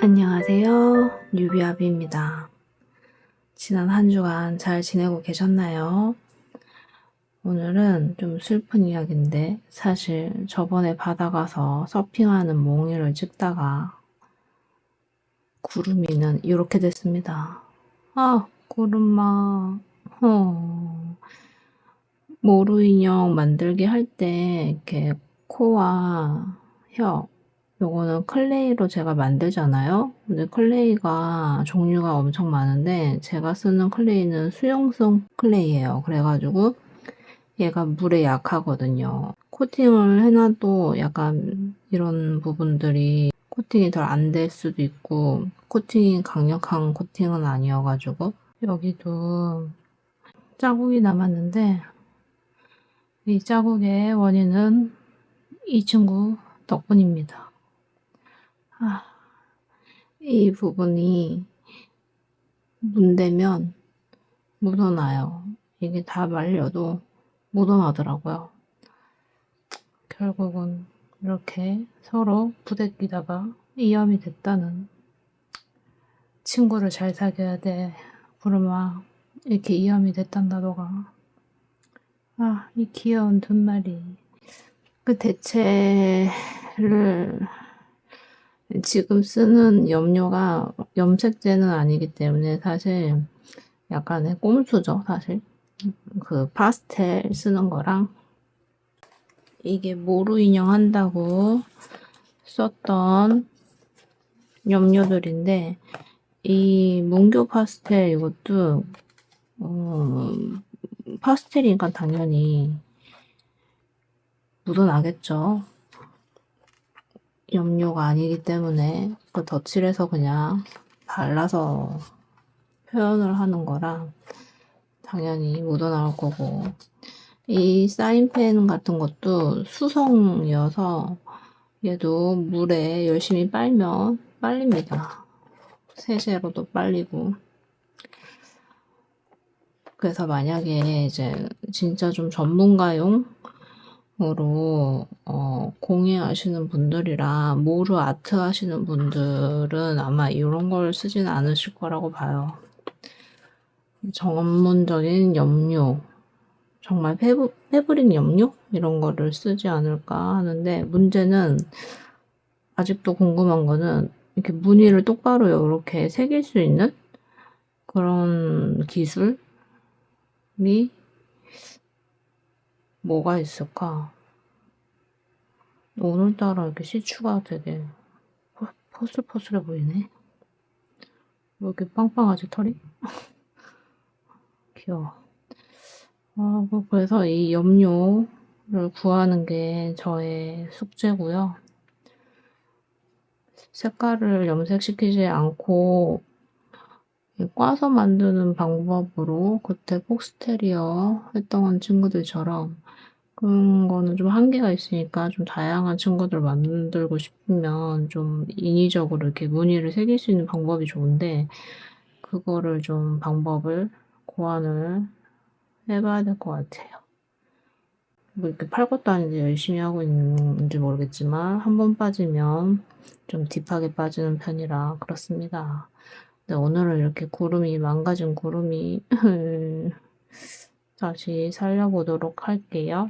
안녕하세요. 뉴비아비입니다. 지난 한 주간 잘 지내고 계셨나요? 오늘은 좀 슬픈 이야기인데 사실 저번에 바다 가서 서핑하는 몽이를 찍다가 구름이는 이렇게 됐습니다. 아, 구름아. 모루 인형 만들기 할 때 이렇게 코와 혀 요거는 클레이로 제가 만들잖아요. 근데 클레이가 종류가 엄청 많은데 제가 쓰는 클레이는 수용성 클레이예요. 그래가지고 얘가 물에 약하거든요. 코팅을 해놔도 약간 이런 부분들이 코팅이 덜 안 될 수도 있고 코팅이 강력한 코팅은 아니어가지고 여기도 자국이 남았는데 이 자국의 원인은 이 친구 덕분입니다. 이 부분이 문대면 묻어나요. 이게 다 말려도 묻어나더라고요. 결국은 이렇게 서로 부대끼다가 이염이 됐다는 친구를 잘 사귀어야 돼. 구름아, 이렇게 이염이 됐단다 너가. 아, 이 귀여운 두 마리. 그 대체를 지금 쓰는 염료가 염색제는 아니기 때문에 사실 약간의 꼼수죠, 사실. 그 파스텔 쓰는 거랑 이게 모루 인형 한다고 썼던 염료들인데 이 문교 파스텔 이것도 파스텔이니까 당연히 묻어나겠죠. 염료가 아니기 때문에 그 덧칠해서 그냥 발라서 표현을 하는 거라 당연히 묻어나올 거고 이 사인펜 같은 것도 수성이어서 얘도 물에 열심히 빨면 빨립니다. 세제로도 빨리고 그래서 만약에 이제 진짜 좀 전문가용으로 공예하시는 분들이라 모루 아트 하시는 분들은 아마 이런 걸 쓰진 않으실 거라고 봐요. 전문적인 염료 정말 패브릭 염료? 이런 거를 쓰지 않을까 하는데 문제는 아직도 궁금한 거는 이렇게 무늬를 똑바로 이렇게 새길 수 있는 그런 기술이 뭐가 있을까? 오늘따라 이렇게 시추가 되게 포슬포슬해 보이네. 왜 이렇게 빵빵하지 털이? 귀여워. 그래서 이 염료를 구하는 게 저의 숙제고요. 색깔을 염색시키지 않고 꽈서 만드는 방법으로 그때 폭스테리어 했던 친구들처럼 그런 거는 좀 한계가 있으니까 좀 다양한 친구들 만들고 싶으면 좀 인위적으로 이렇게 무늬를 새길 수 있는 방법이 좋은데 그거를 좀 방법을 고안을 해봐야 될 것 같아요. 뭐 이렇게 팔 것도 아닌데 열심히 하고 있는지 모르겠지만 한 번 빠지면 좀 딥하게 빠지는 편이라 그렇습니다. 네, 오늘은 이렇게 구름이 망가진 구름이 다시 살려보도록 할게요.